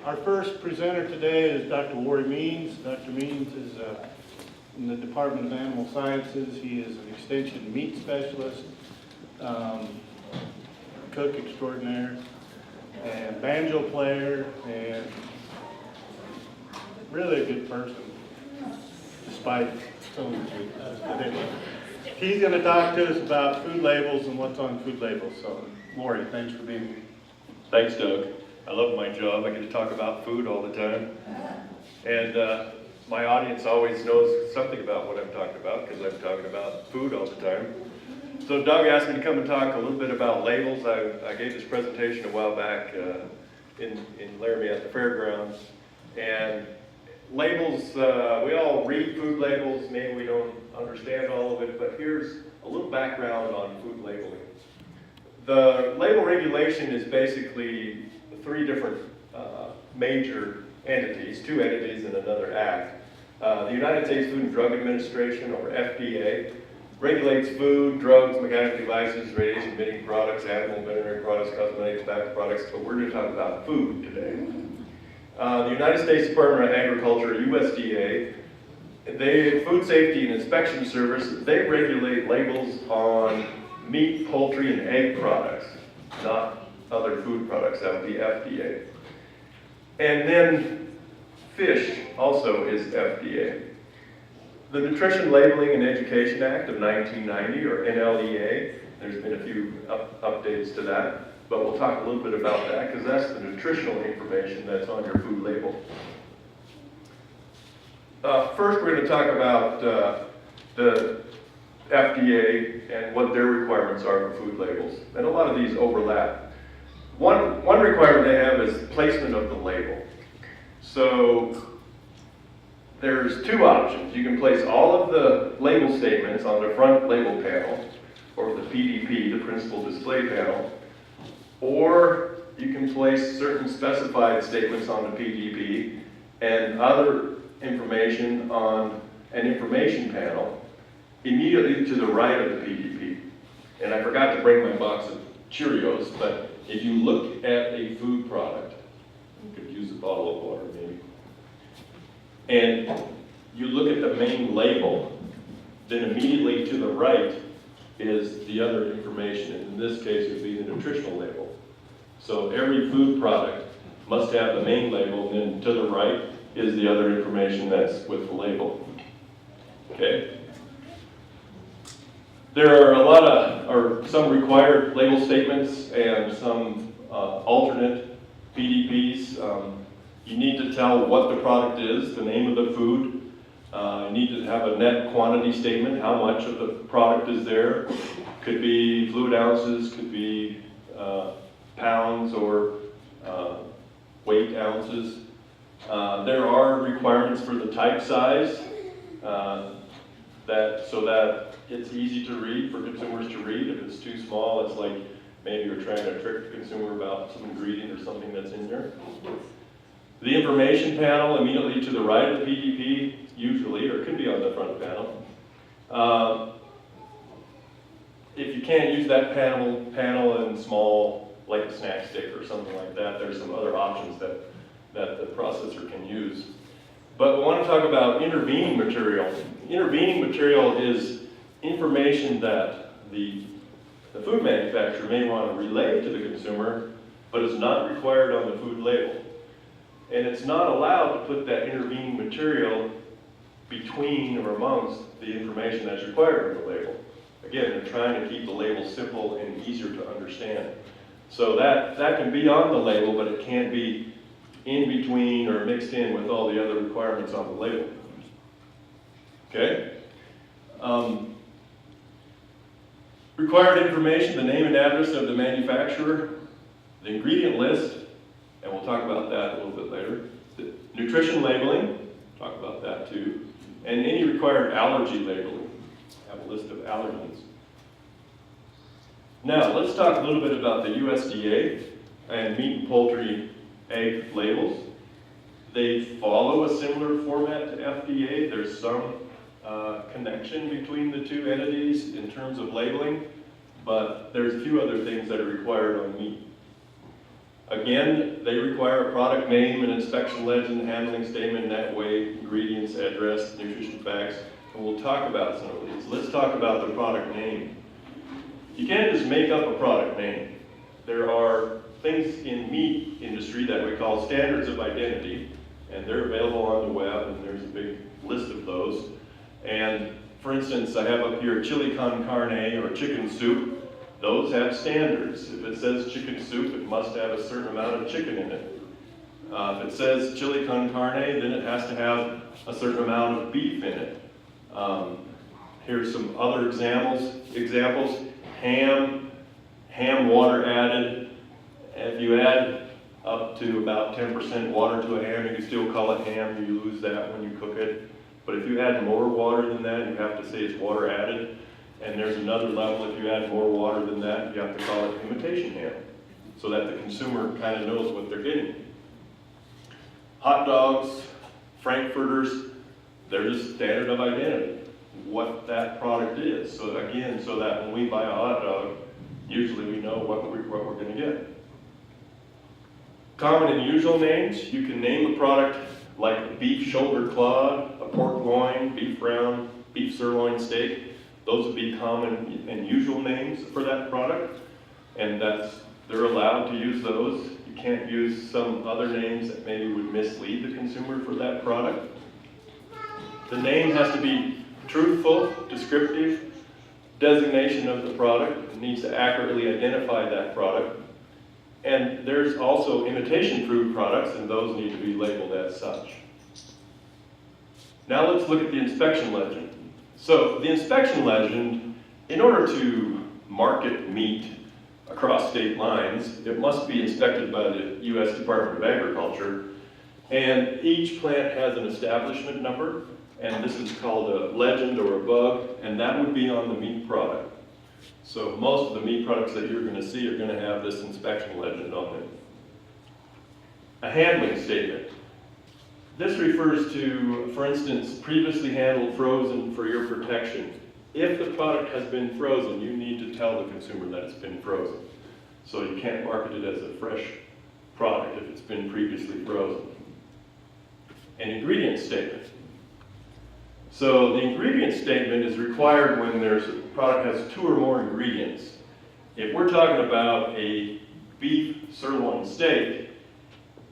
Our first presenter today is Dr. Warrie Means. Dr. Means is in the Department of Animal Sciences. He is an extension meat specialist, cook extraordinaire, and banjo player, and really a good person, despite some of the He's going to talk to us about food labels and what's on food labels. So, Warrie, thanks for being here. Thanks, Doug. I love my job. I get to talk about food all the time. And my audience always knows something about what I'm talking about because I'm talking about food all the time. So Doug asked me to come and talk a little bit about labels. I gave this presentation a while back in Laramie at the fairgrounds. And labels, we all read food labels. Maybe we don't understand all of it, but here's a little background on food labeling. The label regulation is basically three different major entities, two entities and another act. The United States Food and Drug Administration, or FDA, regulates food, drugs, mechanical devices, radiation-emitting products, animal and veterinary products, cosmetic, tobacco products, but we're going to talk about food today. The United States Department of Agriculture, USDA, Food Safety and Inspection Service, they regulate labels on meat, poultry, and egg products, not other food products. That would be FDA. And then fish also is FDA. The Nutrition Labeling and Education Act of 1990, or NLEA, there's been a few updates to that, but we'll talk a little bit about that because that's the nutritional information that's on your food label. First, we're going to talk about the FDA and what their requirements are for food labels. And a lot of these overlap. One requirement they have is placement of the label. So there's two options. You can place all of the label statements on the front label panel, or the PDP, the principal display panel, or you can place certain specified statements on the PDP and other information on an information panel immediately to the right of the PDP. And I forgot to bring my box of Cheerios, but if you look at a food product, you could use a bottle of water maybe, and you look at the main label, then immediately to the right is the other information. And in this case, it would be the nutritional label. So every food product must have the main label, and then to the right is the other information that's with the label. Okay? There are some required label statements and some alternate PDPs. You need to tell what the product is, the name of the food. You need to have a net quantity statement, how much of the product is there. Could be fluid ounces, could be pounds or weight ounces. There are requirements for the type size so that it's easy to read for consumers to read. If it's too small, it's like maybe you're trying to trick the consumer about some ingredient or something that's in there. The information panel immediately to the right of the PDP, usually, or it could be on the front panel. If you can't use that panel in small, like a snack stick or something like that, there's some other options that the processor can use. But we want to talk about intervening material. Intervening material is information that the food manufacturer may want to relay to the consumer, but is not required on the food label. And it's not allowed to put that intervening material between or amongst the information that's required on the label. Again, they're trying to keep the label simple and easier to understand. So that can be on the label, but it can't be in between or mixed in with all the other requirements on the label. Okay? Required information, the name and address of the manufacturer, the ingredient list, and we'll talk about that a little bit later. The nutrition labeling, talk about that too, and any required allergy labeling. I have a list of allergens. Now, let's talk a little bit about the USDA and meat and poultry egg labels. They follow a similar format to FDA. There's some connection between the two entities in terms of labeling, but there's a few other things that are required on meat. Again, they require a product name, an inspection legend, handling statement, net weight, ingredients, address, nutrition facts, and we'll talk about some of these. Let's talk about the product name. You can't just make up a product name. There are things in meat industry that we call standards of identity, and they're available on the web, and there's a big list of those. And for instance, I have up here chili con carne or chicken soup. Those have standards. If it says chicken soup, it must have a certain amount of chicken in it. If it says chili con carne, then it has to have a certain amount of beef in it. Here's some other examples. Ham water added. If you add up to about 10% water to a ham, you can still call it ham. You lose that when you cook it. But if you add more water than that, you have to say it's water added. And there's another level, if you add more water than that, you have to call it imitation ham, so that the consumer kind of knows what they're getting. Hot dogs, frankfurters, they're just standard of identity, what that product is. So again, so that when we buy a hot dog, usually we know what we're going to get. Common and usual names, you can name a product like beef shoulder clod, a pork loin, beef round, beef sirloin steak. Those would be common and usual names for that product, and they're allowed to use those. You can't use some other names that maybe would mislead the consumer for that product. The name has to be truthful, descriptive, designation of the product. It needs to accurately identify that product. And there's also imitation food products, and those need to be labeled as such. Now let's look at the inspection legend. So the inspection legend, in order to market meat across state lines, it must be inspected by the U.S. Department of Agriculture. And each plant has an establishment number, and this is called a legend or a bug, and that would be on the meat product. So most of the meat products that you're going to see are going to have this inspection legend on them. A handling statement. This refers to, for instance, previously handled frozen for your protection. If the product has been frozen, you need to tell the consumer that it's been frozen. So you can't market it as a fresh product if it's been previously frozen. An ingredient statement. So the ingredient statement is required when there's a product has 2 or more ingredients. If we're talking about a beef sirloin steak,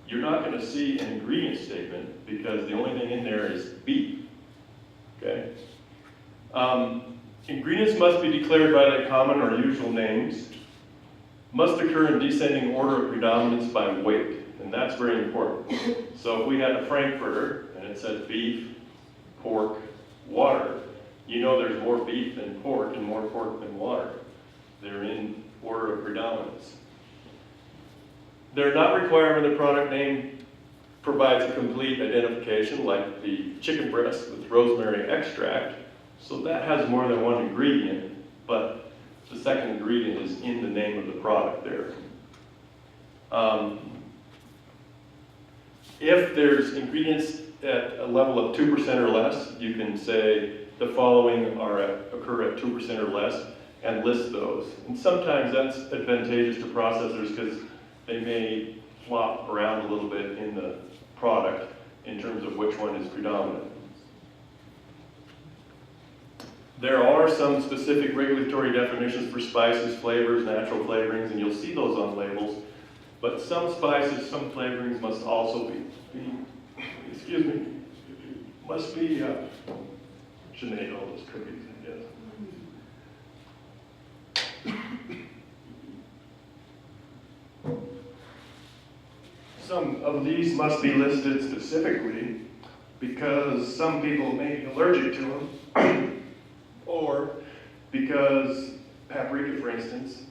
you're not going to see an ingredient statement because the only thing in there is beef. Okay? Ingredients must be declared by their common or usual names, must occur in descending order of predominance by weight, and that's very important. So if we had a frankfurter and it said beef, pork, water, you know there's more beef than pork and more pork than water. They're in order of predominance. They're not required when the product name provides a complete identification, like the chicken breast with rosemary extract. So that has more than one ingredient, but the second ingredient is in the name of the product there. If there's ingredients at a level of 2% or less, you can say the following occur at 2% or less and list those. And sometimes that's advantageous to processors because they may flop around a little bit in the product in terms of which one is predominant. There are some specific regulatory definitions for spices, flavors, natural flavorings, and you'll see those on labels. But some spices, some flavorings must also be shouldn't eat all those cookies, I guess. Some of these must be listed specifically because some people may be allergic to them, or because paprika, for instance,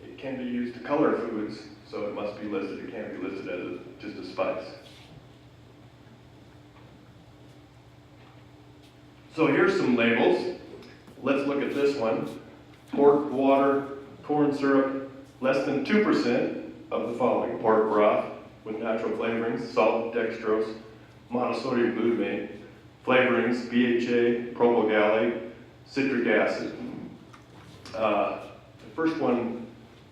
it can be used to color foods, so it must be listed. It can't be listed as just a spice. So here's some labels. Let's look at this one. Pork, water, corn syrup, less than 2% of the following: pork broth with natural flavorings, salt, dextrose, monosodium glutamate, flavorings, BHA, propylgallate, citric acid. The first one,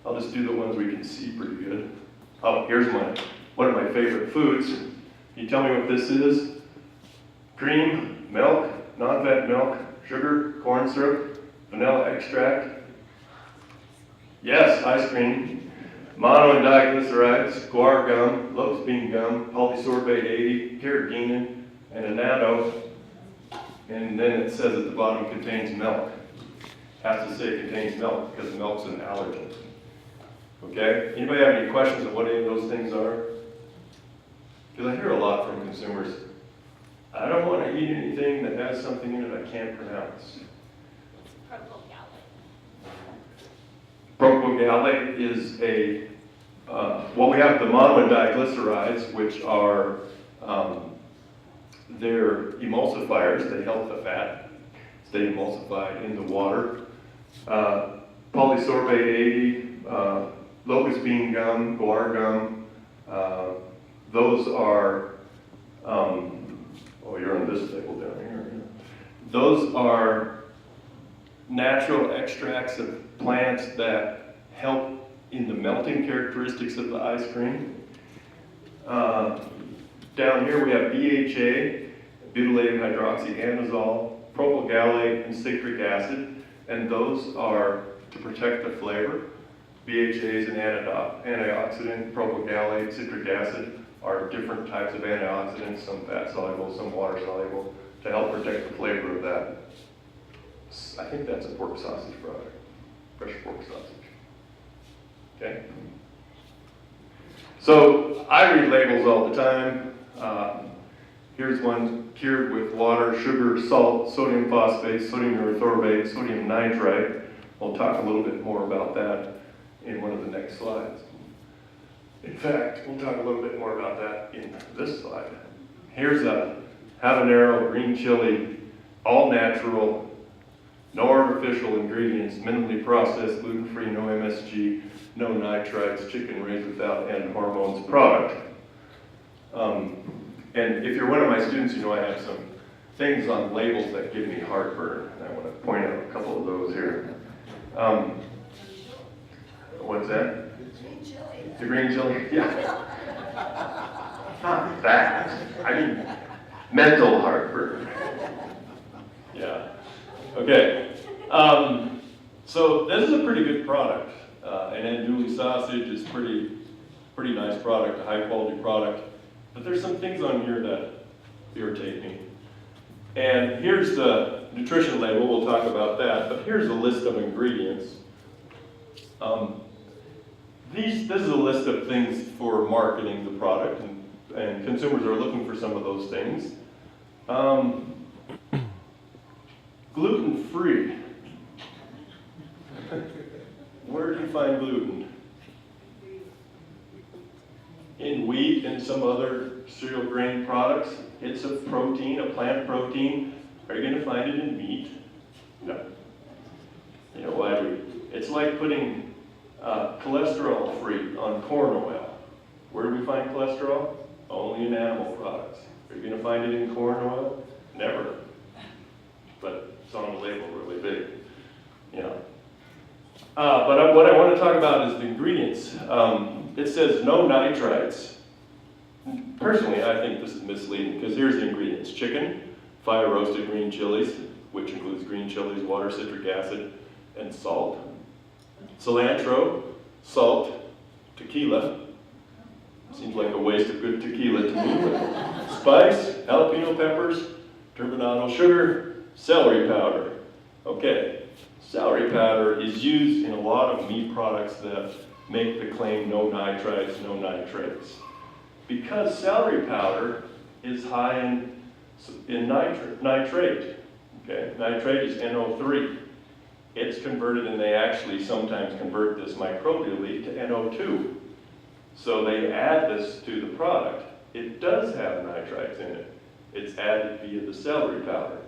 I'll just do the ones we can see pretty good. Oh, here's one of my favorite foods. Can you tell me what this is? Cream, milk, non-fat milk, sugar, corn syrup, vanilla extract. Yes, ice cream. Mono and diglycerides, guar gum, locust bean gum, polysorbate 80, carrageenan, and annatto. And then it says at the bottom contains milk. Has to say it contains milk because milk's an allergen. Okay? Anybody have any questions on what any of those things are? Because I hear a lot from consumers. I don't want to eat anything that has something in it I can't pronounce. Propylgallate is a, well, we have the mono and diglycerides, which are, they're emulsifiers. They help the fat stay emulsified in the water. Polysorbate 80, locust bean gum, guar gum, those are, oh, you're on this table down here. Those are natural extracts of plants that help in the melting characteristics of the ice cream. Down here we have BHA, butylated hydroxyamazole, propylgallate, and citric acid, and those are to protect the flavor. BHA is an antioxidant, propylgallate, citric acid are different types of antioxidants, some fat soluble, some water soluble, to help protect the flavor of that. I think that's a pork sausage product, fresh pork sausage. Okay? So I read labels all the time. Here's one: cured with water, sugar, salt, sodium phosphate, sodium erythorbate, sodium nitrite. We'll talk a little bit more about that in one of the next slides. In fact, we'll talk a little bit more about that in this slide. Here's a habanero green chili, all natural, no artificial ingredients, minimally processed, gluten-free, no MSG, no nitrites, chicken raised without end hormones product. And if you're one of my students, you know I have some things on labels that give me heartburn. And I want to point out a couple of those here. What's that? The green chili? Yeah. Not that. I mean, mental heartburn. Yeah. Okay. So this is a pretty good product. An andouille sausage is pretty nice product, a high quality product. But there's some things on here that irritate me. And here's the nutrition label. We'll talk about that. But here's a list of ingredients. This is a list of things for marketing the product, and consumers are looking for some of those things. Gluten-free. Where do you find gluten? In wheat and some other cereal grain products. It's a protein, a plant protein. Are you going to find it in meat? No. You know why? It's like putting cholesterol-free on corn oil. Where do we find cholesterol? Only in animal products. Are you going to find it in corn oil? Never. But it's on the label really big. You know. But what I want to talk about is the ingredients. It says no nitrites. Personally, I think this is misleading because here's the ingredients: chicken, fire roasted green chilies, which includes green chilies, water, citric acid, and salt. Cilantro, salt, tequila. Seems like a waste of good tequila to me. Spice, jalapeno peppers, turbinado sugar, celery powder. Okay, celery powder is used in a lot of meat products that make the claim no nitrites, no nitrates. Because celery powder is high in nitrate. Okay, nitrate is NO3. It's converted, and they actually sometimes convert this microbially to NO2. So they add this to the product. It does have nitrites in it. It's added via the celery powder.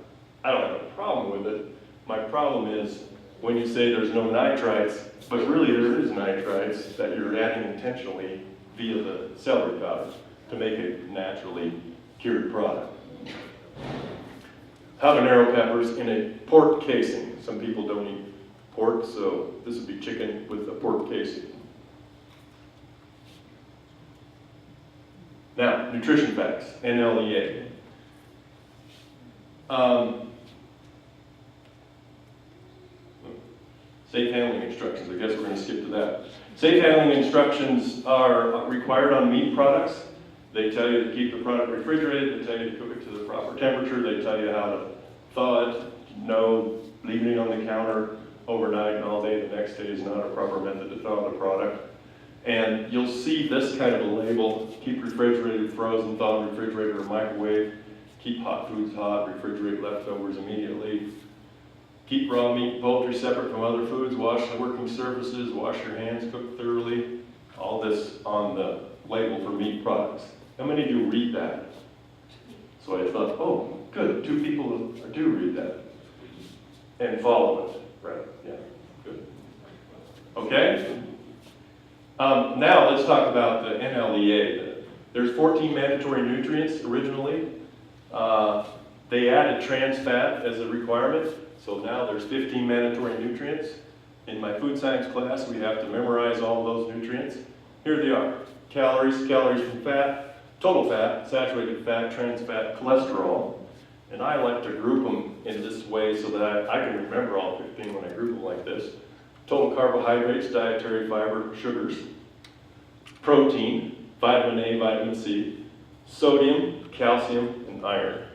I don't have a problem with it. My problem is when you say there's no nitrites, but really there is nitrites that you're adding intentionally via the celery powder to make a naturally cured product. Habanero peppers in a pork casing. Some people don't eat pork, so this would be chicken with a pork casing. nutrition facts, NLEA. Safe handling instructions, I guess we're going to skip to that. Safe handling instructions are required on meat products. They tell you to keep the product refrigerated, they tell you to cook it to the proper temperature, they tell you how to thaw it, no leaving it on the counter overnight and all day the next day is not a proper method to thaw the product. And you'll see this kind of a label: keep refrigerated, frozen, thawed, refrigerated, or microwave. Keep hot foods hot, refrigerate leftovers immediately. Keep raw meat and poultry separate from other foods. Wash the working surfaces, wash your hands, cook thoroughly. All this on the label for meat products. How many of you read that? So I thought, oh, good, 2 people do read that and follow it. Right, yeah, good. Okay? Now let's talk about the NLEA. There's 14 mandatory nutrients originally. They added trans fat as a requirement, so now there's 15 mandatory nutrients. In my food science class, we have to memorize all those nutrients. Here they are: calories, calories from fat, total fat, saturated fat, trans fat, cholesterol. And I like to group them in this way so that I can remember all 15 when I group them like this. Total carbohydrates, dietary fiber, sugars, protein, vitamin A, vitamin C, sodium, calcium, and iron.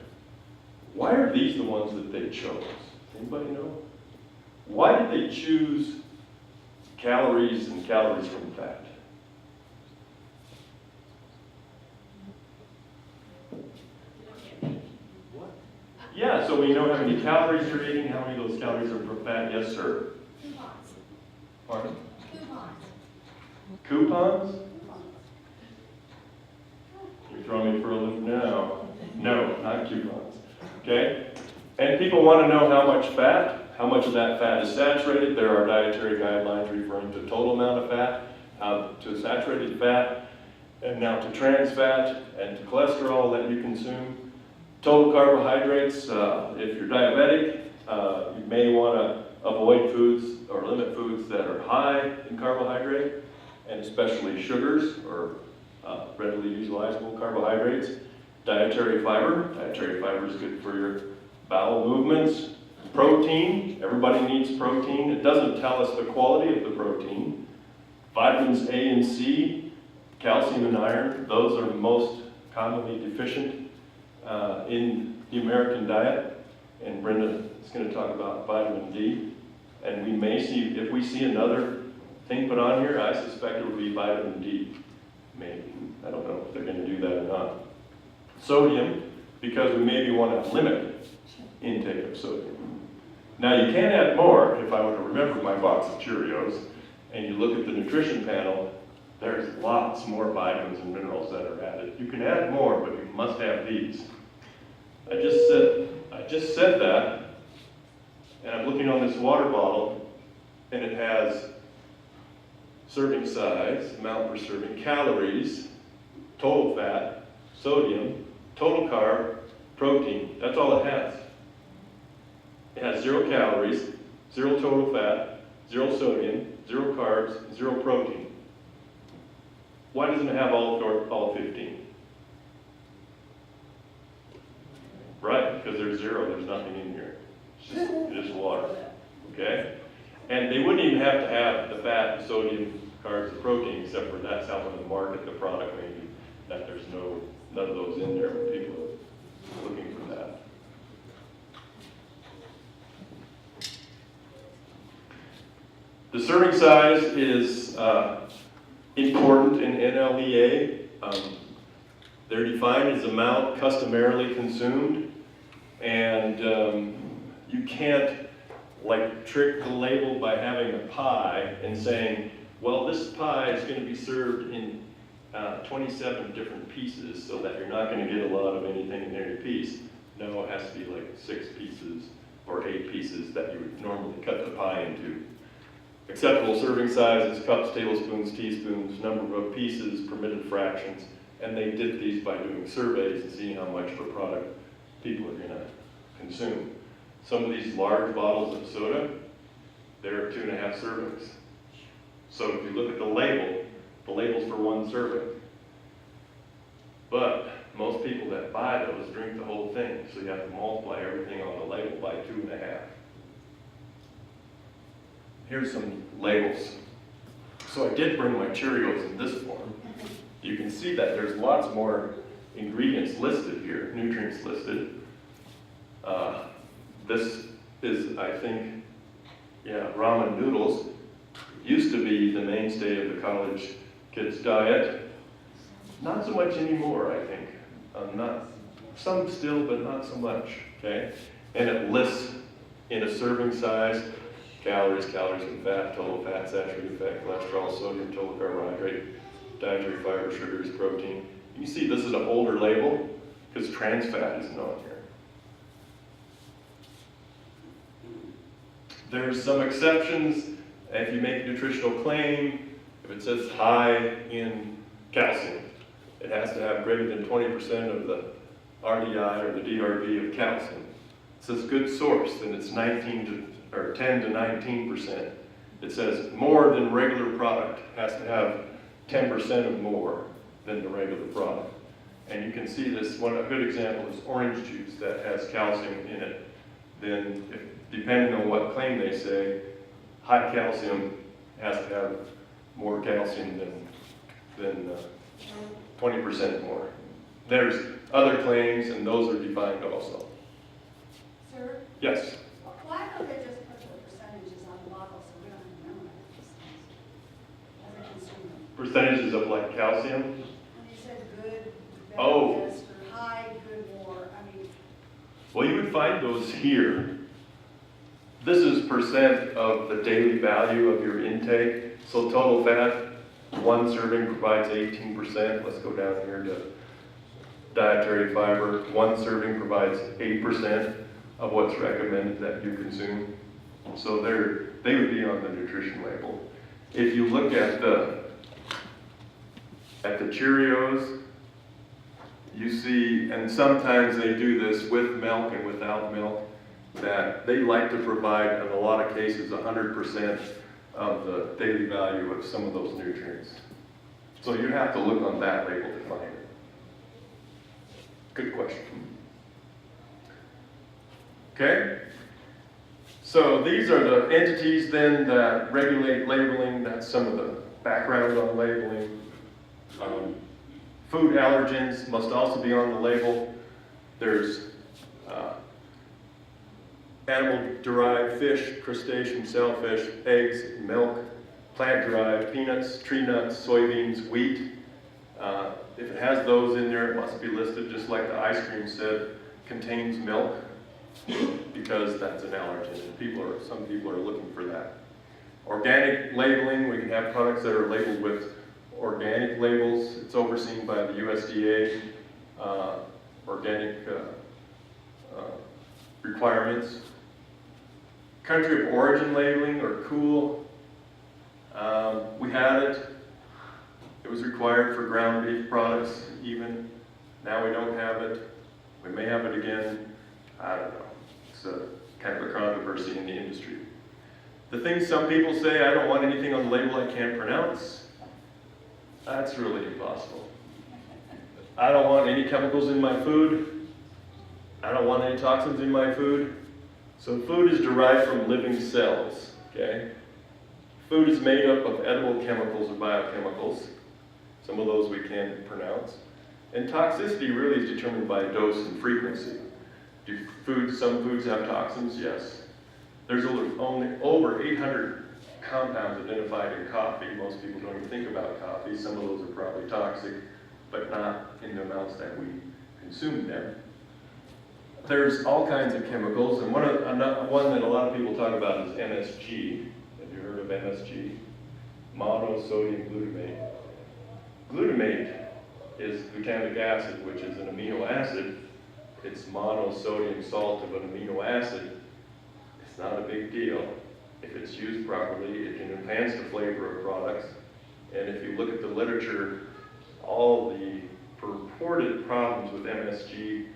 Why are these the ones that they chose? Anybody know? Why did they choose calories and calories from fat? Yeah, so we know how many calories you're eating, how many of those calories are from fat. Yes, sir. Coupons. Pardon? Coupons. Coupons? You're throwing me for a loop now. No, not coupons. Okay? And people want to know how much fat, how much of that fat is saturated. There are dietary guidelines referring to total amount of fat, to saturated fat, and now to trans fat, and to cholesterol that you consume. Total carbohydrates, if you're diabetic, you may want to avoid foods or limit foods that are high in carbohydrate, and especially sugars or readily utilizable carbohydrates. Dietary fiber is good for your bowel movements. Protein, everybody needs protein. It doesn't tell us the quality of the protein. Vitamins A and C, calcium and iron, those are most commonly deficient in the American diet, and Brenda is going to talk about vitamin D. And we may see, if we see another thing put on here, I suspect it would be vitamin D. Maybe. I don't know if they're going to do that or not. Sodium, because we maybe want to limit intake of sodium. Now you can add more. If I were to remember my box of Cheerios, and you look at the nutrition panel, there's lots more vitamins and minerals that are added. You can add more, but you must have these. I just said that, and I'm looking on this water bottle, and it has serving size, amount per serving, calories, total fat, sodium, total carb, protein. That's all it has. It has 0 calories, 0 total fat, 0 sodium, 0 carbs, 0 protein. Why doesn't it have all 15? Right, because there's 0, there's nothing in here. It's just water, okay? And they wouldn't even have to have the fat, the sodium, carbs, the protein, except for that's helping to market the product maybe, that there's none of those in there when people are looking for that. The serving size is important in NLEA. They're defined as amount customarily consumed, and you can't like trick the label by having a pie and saying, well, this pie is going to be served in 27 different pieces so that you're not going to get a lot of anything in every piece. No, it has to be like 6 pieces or 8 pieces that you would normally cut the pie into. Acceptable serving sizes, cups, tablespoons, teaspoons, number of pieces, permitted fractions, and they did these by doing surveys and seeing how much of a product people are going to consume. Some of these large bottles of soda, they're 2.5 servings. So if you look at the label's for 1 serving. But most people that buy those drink the whole thing, so you have to multiply everything on the label by 2.5. Here's some labels. So I did bring my Cheerios in this form. You can see that there's lots more ingredients listed here, nutrients listed. This is, I think, ramen noodles. Used to be the mainstay of the college kids' diet. Not so much anymore, I think. Not some still, but not so much. Okay, and it lists in a serving size calories, and fat, total fat, saturated fat, cholesterol, sodium, total carbohydrate, dietary fiber, sugars, protein. You see, this is an older label because trans fat isn't on here. There's some exceptions. If you make a nutritional claim, if it says high in calcium, it has to have greater than 20% of the RDI or the DRB of calcium. It says good source, then it's 10 to 19%. It says more than regular product has to have 10% of more than the regular product. And you can see this, a good example is orange juice that has calcium in it. Then, depending on what claim they say, high calcium has to have more calcium than 20% more. There's other claims, and those are defined also. Sir? Yes? Why don't they just put the percentages on the bottle so we don't have to memorize these things as a consumer? Percentages of like calcium? When you said good, better, Oh. best, or high, good, more, I mean, Well, you would find those here. This is percent of the daily value of your intake. So total fat, one serving provides 18%. Let's go down here to dietary fiber. One serving provides 8% of what's recommended that you consume. So they would be on the nutrition label. If you look at the Cheerios, you see, and sometimes they do this with milk and without milk, that they like to provide, in a lot of cases, 100% of the daily value of some of those nutrients. So you have to look on that label to find it. Good question. Okay? So these are the entities then that regulate labeling. That's some of the background on labeling. Food allergens must also be on the label. There's animal-derived fish, crustacean, shellfish, eggs, milk, plant-derived peanuts, tree nuts, soybeans, wheat. If it has those in there, it must be listed, just like the ice cream said, contains milk, because that's an allergen, and some people are looking for that. Organic labeling, we can have products that are labeled with organic labels. It's overseen by the USDA organic requirements. Country of origin labeling, or cool. We had it. It was required for ground beef products even. Now we don't have it. We may have it again. I don't know. It's kind of a controversy in the industry. The things some people say, I don't want anything on the label I can't pronounce. That's really impossible. I don't want any chemicals in my food. I don't want any toxins in my food. So food is derived from living cells, okay? Food is made up of edible chemicals or biochemicals. Some of those we can pronounce. And toxicity really is determined by dose and frequency. Some foods have toxins? Yes. There's only over 800 compounds identified in coffee. Most people don't even think about coffee. Some of those are probably toxic, but not in the amounts that we consume them. There's all kinds of chemicals, and one that a lot of people talk about is MSG. Have you heard of MSG? Monosodium glutamate. Glutamate is glutamic acid, which is an amino acid. It's monosodium salt of an amino acid. It's not a big deal. If it's used properly, it can enhance the flavor of products. And if you look at the literature, all the purported problems with MSG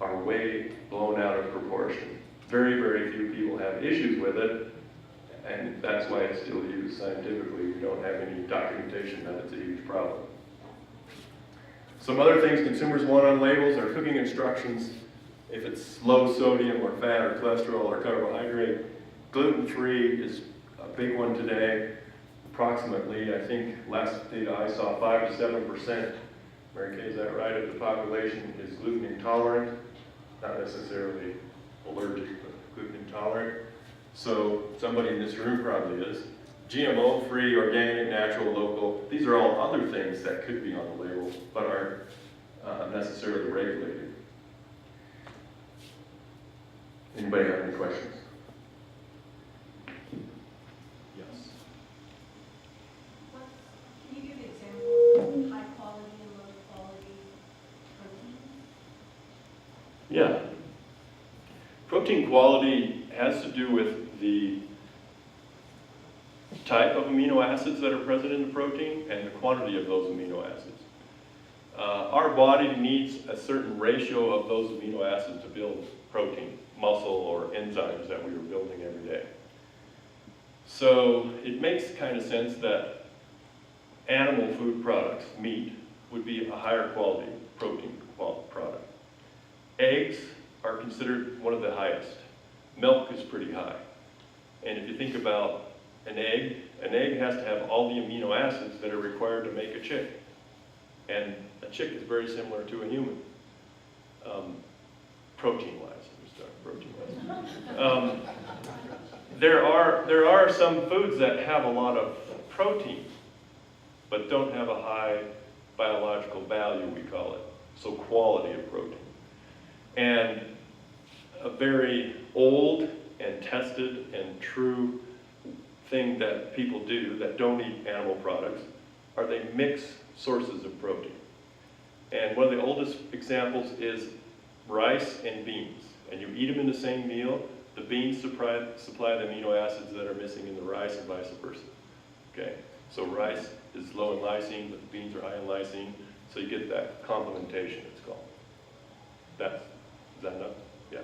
are way blown out of proportion. Very, very few people have issues with it, and that's why it's still used scientifically. We don't have any documentation that it's a huge problem. Some other things consumers want on labels are cooking instructions. If it's low sodium or fat or cholesterol or carbohydrate, gluten-free is a big one today. Approximately, I think last data I saw, 5 to 7%, Mary Kay, is that right, of the population is gluten intolerant, not necessarily allergic, but gluten intolerant. So somebody in this room probably is. GMO-free, organic, natural, local, these are all other things that could be on the label, but aren't necessarily regulated. Anybody have any questions? Yes. Can you give examples of high quality and low quality protein? Yeah. Protein quality has to do with the type of amino acids that are present in the protein and the quantity of those amino acids. Our body needs a certain ratio of those amino acids to build protein, muscle, or enzymes that we are building every day. So it makes kind of sense that animal food products, meat, would be a higher quality protein product. Eggs are considered one of the highest. Milk is pretty high. And if you think about an egg has to have all the amino acids that are required to make a chick. And a chick is very similar to a human, protein-wise. There are some foods that have a lot of protein, but don't have a high biological value, we call it. So quality of protein. And a very old and tested and true thing that people do that don't eat animal products are they mix sources of protein. And one of the oldest examples is rice and beans. And you eat them in the same meal, the beans supply the amino acids that are missing in the rice and vice versa. Okay? So rice is low in lysine, but the beans are high in lysine, so you get that complementation, it's called. Is that enough? Yeah.